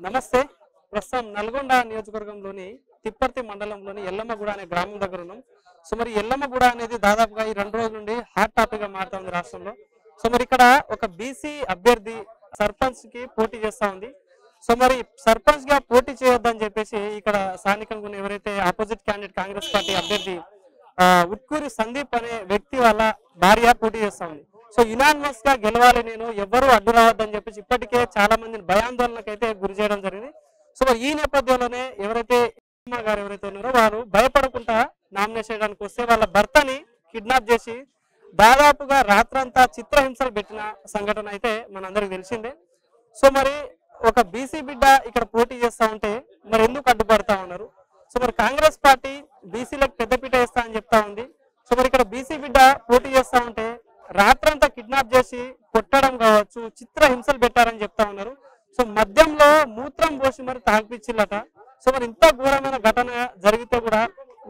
నమస్తే. ప్రస్తుతం నల్గొండ నియోజకవర్గంలోని తిప్పర్తి మండలంలోని ఎల్లమ్మగూడ అనే గ్రామం దగ్గర ఉన్నాం. సో మరి ఎల్లమ్మగూడ అనేది దాదాపుగా ఈ 2 రోజుల నుండి హాట్ టాపిక్ గా మారుతా ఉంది రాష్ట్రంలో. సో మరి ఇక్కడ ఒక బీసీ అభ్యర్థి సర్పంచ్ కి పోటీ చేస్తా ఉంది. సో మరి సర్పంచ్ గా పోటీ చేయొద్దని చెప్పేసి ఇక్కడ స్థానికంగా ఎవరైతే ఆపోజిట్ క్యాండిడేట్ కాంగ్రెస్ పార్టీ అభ్యర్థి ఉట్కూరి సందీప్ అనే వ్యక్తి వాళ్ళ భార్య పోటీ చేస్తా ఉంది. సో యునానిమస్ గా గెలవాలి, నేను ఎవరు అడ్డు రావద్దని చెప్పేసి ఇప్పటికే చాలా మందిని భయాందోళనకు అయితే గురి చేయడం జరిగింది. సో మరి ఈ నేపథ్యంలోనే ఎవరైతే గారు ఎవరైతే ఉన్నారో వారు భయపడకుండా నామినేషన్ చేయడానికి వస్తే వాళ్ళ భర్తని కిడ్నాప్ చేసి దాదాపుగా రాత్రంతా చిత్రహింసలు పెట్టిన సంఘటన అయితే మనందరికి తెలిసిందే. సో మరి ఒక బీసీ బిడ్డ ఇక్కడ పోటీ చేస్తా ఉంటే మరి ఎందుకు అడ్డుపడతా ఉన్నారు? సో మరి కాంగ్రెస్ పార్టీ బీసీలకు పెద్దపీట వేస్తా అని చెప్తా ఉంది. సో మరి ఇక్కడ బీసీ బిడ్డ పోటీ చేస్తా ఉంటే రాత్రంతా కిడ్నాప్ చేసి కొట్టడం కావచ్చు, చిత్రహింసలు పెట్టారని చెప్తా ఉన్నారు. సో మద్యంలో మూత్రం పోసి మరి తాగిపిచ్చిల్లట. సో మరి ఇంత ఘోరమైన ఘటన జరిగితే కూడా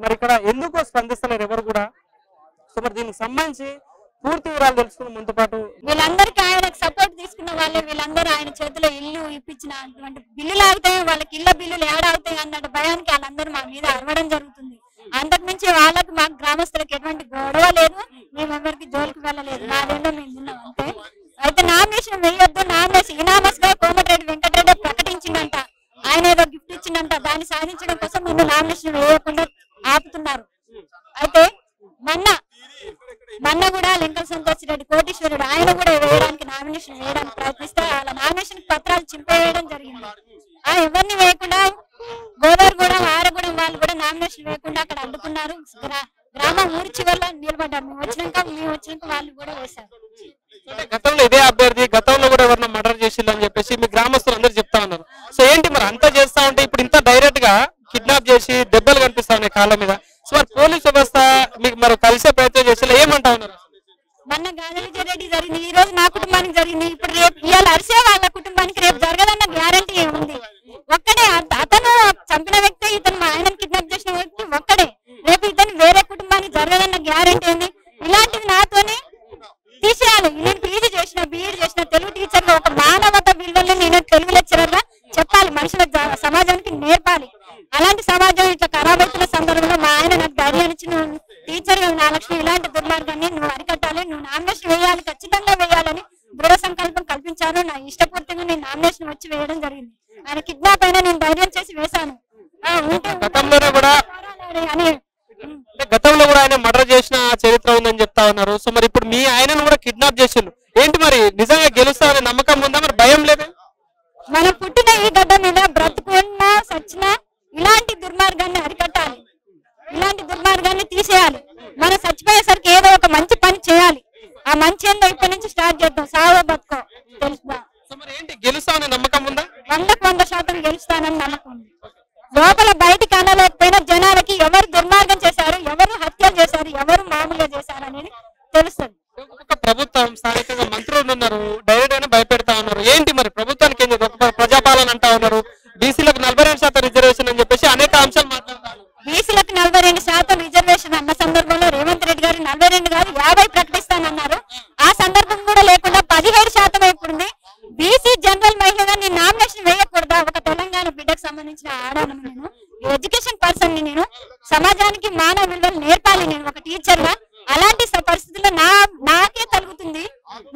మరి ఇక్కడ ఎందుకు స్పందిస్తలేరు ఎవరు కూడా? సో మరి దీనికి సంబంధించి పూర్తి వివరాలు తెలుసుకున్న మనతో పాటు వీళ్ళందరికీ ఆయనకు సపోర్ట్ తీసుకున్న వాళ్ళే వీళ్ళందరూ ఆయన చేతిలో ఇల్లు ఇప్పించిన అటువంటి బిల్లులు ఆగుతాయి, వాళ్ళకి ఇళ్ల బిల్లులు ఏడాగుతాయి అన్నట్టు భయానికి వాళ్ళందరూ మా మీద అరవడం జరుగుతుంది. అంతకు మించి వాళ్ళకి మా గ్రామస్తులకు ఎటువంటి గొడవ లేదు, మేము ఎవరికి జోలికి వెళ్ళలేదు, నాదేంటో మేము తిన్నాం అంతే. అయితే నామినేషన్ వేయొద్దు, నామినేషన్ ఇనామస్ గా కోమటిరెడ్డి వెంకటరెడ్డి ప్రకటించిందంట, ఆయన ఏదో గిఫ్ట్ ఇచ్చిందంట, దాన్ని సాధించడం కోసం ముందు నామినేషన్ వేయకుండా ఆపుతున్నారు. అయితే మొన్న కూడా లింకల సంతోష్ రెడ్డి కోటీశ్వరుడు ఆయన కూడా వేయడానికి నామినేషన్ వేయడానికి ప్రయత్నిస్తే వాళ్ళ నామినేషన్ పత్రాలు చింపేయడం జరిగింది. ఎవరిని వేయకుండా గోదావరిగూడెం ఆరగూడెం వాళ్ళు కూడా నామినేషన్ వేయకుండా అక్కడ అడ్డుకున్నారు. గ్రామం ఊరి చివరిలో నిలబడ్డారు. మేము వచ్చినాక వాళ్ళు కూడా వేశారు. గతంలో ఇదే అభ్యర్థి గతంలో కూడా ఎవరన్నా మర్డర్ చేసిల్లు అని చెప్పేసి మీ గ్రామస్తులు అందరూ చెప్తా ఉన్నారు. సో ఏంటి మరి అంతా చేస్తా ఉంటే ఇప్పుడు ఇంత డైరెక్ట్ గా కిడ్నాప్ చేసి దెబ్బలు కనిపిస్తా ఉన్నాయి కాళ్ళ మీద. సో మరి పోలీస్ వ్యవస్థ మీకు మరి కలిసే ప్రయత్నం చేసి ఏమంటా ఉన్నారు? మొన్న గాజల రెడ్డి జరిగింది, ఈ రోజు నా కుటుంబానికి జరిగింది, ఇప్పుడు రేపు ఇవాళ అరిసే వాళ్ళ కుటుంబానికి రేపు జరగదన్న గ్యారంటీ ఏముంది? ఒక్కడే అతను చంపిన వ్యక్తి, ఇతను మా ఆయనను కిడ్నాప్ చేసిన వ్యక్తి ఒక్కడే. రేపు ఇతను వేరే కుటుంబానికి జరగదన్న గ్యారంటీ ఏంది? ఇలాంటివి నాతోనే తీసేయాలి. నేను పీజీ చేసిన, బీఈడి చేసిన, తెలుగు టీచర్గా ఒక మానవత విలువల్ని నేను తెలుగు లెక్చరర్ గా చెప్పాలి, మనుషుల సమాజానికి నేర్పాలి. అలాంటి సమాజం ఇట్లా ఖరాబ్ అవుతున్న సందర్భంలో మా ఆయన నాకు ధైర్యాన్ని ఇచ్చి, నువ్వు టీచర్ గా నాలక్ష్మి ఇలాంటి దుర్మార్గాన్ని నువ్వు అరికట్టాలి, నువ్వు నామినేషన్ వేయాలి, ఖచ్చితంగా వేయాలని దృఢ సంకల్పం కల్పించాను. నా ఇష్టపూర్తిగా నేను నామినేషన్ వచ్చి వేయడం జరిగింది. ఆయన కిడ్నాప్ అయినా నేను ధైర్యం చేసి వేశాను. గతంలో కూడా ఆయన మర్డర్ చేసిన చరిత్ర ఉందని చెప్తా ఉన్నారు. సో మరి ఇప్పుడు మీ ఆయనను కూడా కిడ్నాప్ చేసిండు, ఏంటి మరి నిజంగా గెలుస్తామనే నమ్మకం ఉందా? మరి భయం లేదా? మనం పుట్టిన ఈ గడ్డ మీద బ్రతుకున్నా సచ్చినా ఇలాంటి దుర్మార్గాన్ని అరికట్టాలి, ఇలాంటి దుర్మార్గాన్ని తీసేయాలి. మనం చచ్చిపోయేసరికి ఏదో ఒక మంచి పని చేయాలి. ఆ మంచి ఏందో ఇప్పటి నుంచి స్టార్ట్ చేద్దాం. సావో బతుకో తెలుసుదా? గెలుస్తామనే నమ్మకం ఉందా? 100% గెలుస్తానని నమ్మకం ఉంది. లోపల బయటికి అనలేకపోయినా జనాలకి ఎవరు దుర్మార్గం చేశారు, ఎవరు హత్యలు చేశారు, ఎవరు మామూలుగా చేశారు అనేది తెలుస్తుంది. ప్రభుత్వం స్థానికంగా మంత్రులు ఉన్నారు, డైరెక్ట్ అయినా భయపెడతా ఉన్నారు. ఏంటి మరి ప్రభుత్వానికి ఏం చేస్తారు? ప్రజాపాలన అంటా ఉన్నారు, బీసీలకు 42% రిజర్వేషన్ అని చెప్పేసి అనేక అంశాలు మాట్లాడతారు. బీసీలకు 42% రిజర్వేషన్ అన్న సందర్భంలో రేవంత్ రెడ్డి గారు 42 కాదు 50 ప్రకటిస్తానన్నారు. ఆ సందర్భం కూడా లేకుండా 17% అయిపోయింది. బీసీ జనరల్ మహిళగా నేను నామినేషన్ వేయకూడదా? ఒక తెలంగాణ బిడ్డకు సంబంధించిన ఆడాలను, నేను ఎడ్యుకేషన్ పర్సన్ ని, నేను సమాజానికి మానవ విలువలు నేర్పాలి, నేను ఒక టీచర్ గా. అలాంటి పరిస్థితుల్లో నాకే తగ్గుతుంది.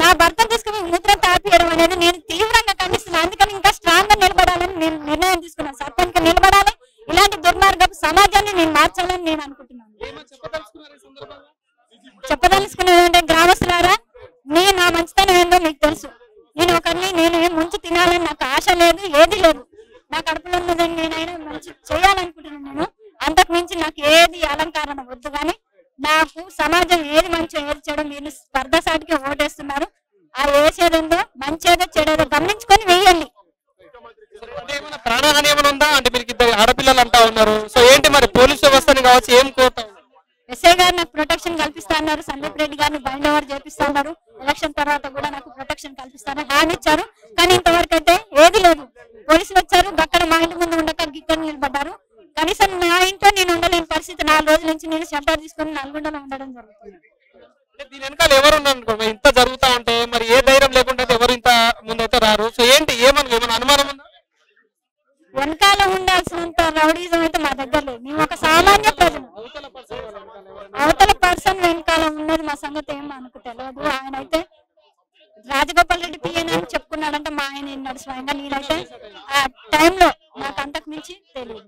నా భర్తను తీసుకుని మూత్రం తాపియడం అనేది నేను తీవ్రంగా ఖండిస్తున్నాను. అందుకని ఇంకా స్ట్రాంగ్ గా నిలబడాలని నేను నిర్ణయం తీసుకున్నాను. సర్పంచ్ గా నిలబడాలి, ఇలాంటి దుర్మార్గపు సమాజాన్ని నేను మార్చాలని నేను అనుకుంటున్నాను. చెప్పదలుచుకున్నది ఏంటంటే, గ్రామస్తులారా, నా మంచితనం ఏందో మీకు తెలుసు. నేను ఒకరిని నేను ముంచి తినాలని నాకు ఆశ లేదు, ఏది లేదు. నా కడుపులో ఉన్నదని నేనైనా మంచి చేయాలనుకుంటున్నాను. నేను అంతకు మించి నాకు ఏది అలంకరణ వద్దు, కానీ నాకు సమాజం ఏది మంచి ఏది చెడు మీరు స్పర్ధసాటికి ఓటేస్తున్నారు. ఆ వేసేదేందో మంచిదో చెడేదో గమనించుకొని వేయండి. ప్రాణహాని ఏమైనా ఉందా? అంటే మీరు ఇద్దరు ఆడపిల్లలు అంటా ఉన్నారు. సో ఏంటి మరి పోలీస్ వ్యవస్థని కావచ్చు ఏం కోరుతా? ఎస్ఐ గారు నాకు ప్రొటెక్షన్ కల్పిస్తా అన్నారు, సందీప్ రెడ్డి గారిని బైండ్ ఓవర్ చేపిస్తా అన్నారు. ఎలక్షన్ తర్వాత కూడా నాకు ప్రొటెక్షన్ కల్పిస్తారని హామీ ఇచ్చారు. కానీ ఇంతవరకు అయితే ఏది లేదు. పోలీసులు వచ్చారు, అక్కడ మా ఇంటి ముందు ఉండక ఇక్కడ నిలబడ్డారు. కనీసం నా ఇంట్లో నేను ఉండలేని పరిస్థితి. 4 రోజుల నుంచి నేను షెల్టర్ తీసుకుని నల్గొండలో ఉండడం జరుగుతుంది. దీని వెనకాల ఎవరు ఉన్నారు? ఇంత జరుగుతా ఉంటే మరి ఏ ధైర్యం లేకుండా ఎవరు ఇంత ముందైతే రారు. సో ఏంటి ఏమన్నా అనుమానం ఉందా? రాజగోపాల్ రెడ్డి పిఎన్ అని చెప్పుకున్నాడంటే మా ఆయన ఎన్నాడు స్వయంగా. నేనైతే ఆ టైంలో నాకు అంతకు మించి తెలియదు.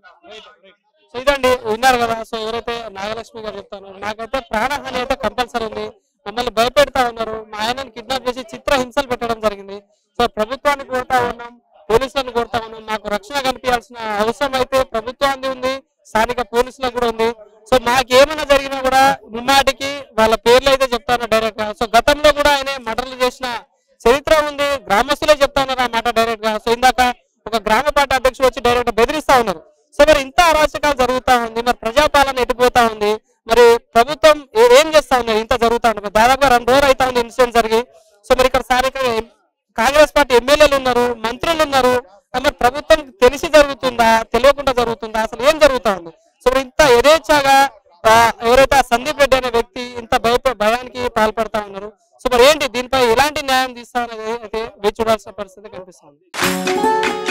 సో ఇదండి విన్నారు కదా. సో ఎవరైతే నాగలక్ష్మి గారు చెప్తాను, నాకైతే ప్రాణహాని అయితే కంపల్సరీ ఉంది, మమ్మల్ని భయపెడతా ఉన్నారు, మా ఆయనను కిడ్నాప్ చేసి చిత్రహింసలు పెట్టడం జరిగింది. సో ప్రభుత్వాన్ని కోరుతా ఉన్నాం, పోలీసులను కోరుతా ఉన్నాం, మాకు రక్షణ కల్పించాల్సిన అవసరం అయితే ప్రభుత్వాన్ని ఉంది, స్థానిక పోలీసులకు కూడా ఉంది. సో మాకేమైనా జరిగినా కూడా ముమ్మాటికి వాళ్ళ పేర్లు అయితే చెప్తాను డైరెక్ట్ గా. సో గతంలో కూడా ఆయన మర్డర్లు చేసిన చరిత్ర ఉంది, గ్రామస్తులే చెప్తా ఉన్నారు ఆ మాట డైరెక్ట్ గా. సో ఇందాక ఒక గ్రామ పార్టీ అధ్యక్షుడు వచ్చి డైరెక్ట్ గా బెదిరిస్తా ఉన్నారు. సో మరి ఇంత అరాచకాలు జరుగుతా ఉంది, మరి ప్రజాపాలన ఎటుపోతా ఉంది, మరి ప్రభుత్వం ఏం చేస్తా ఉంది, ఇంత జరుగుతా ఉంది. దాదాపుగా 2 రోజులు అవుతా ఉంది ఇన్సిడెంట్ జరిగి. సో మరి ఇక్కడ స్థానిక కాంగ్రెస్ పార్టీ ఎమ్మెల్యేలు ఉన్నారు, మంత్రులు ఉన్నారు, మరి ప్రభుత్వం తెలిసి జరుగుతుందా తెలియకుండా జరుగుతుందా, అసలు ఏం జరుగుతా ఉంది? సో ఇంత యథేచ్ఛగా ఎవరైతే సందీప్ రెడ్డి అనే వ్యక్తి ఇంత భయానికి పాల్పడతా ఉన్నారు. సో మరి ఏంటి దీనిపై ఎలాంటి న్యాయం తీస్తా అనేది అయితే వేచి చూడాల్సిన పరిస్థితి కనిపిస్తుంది.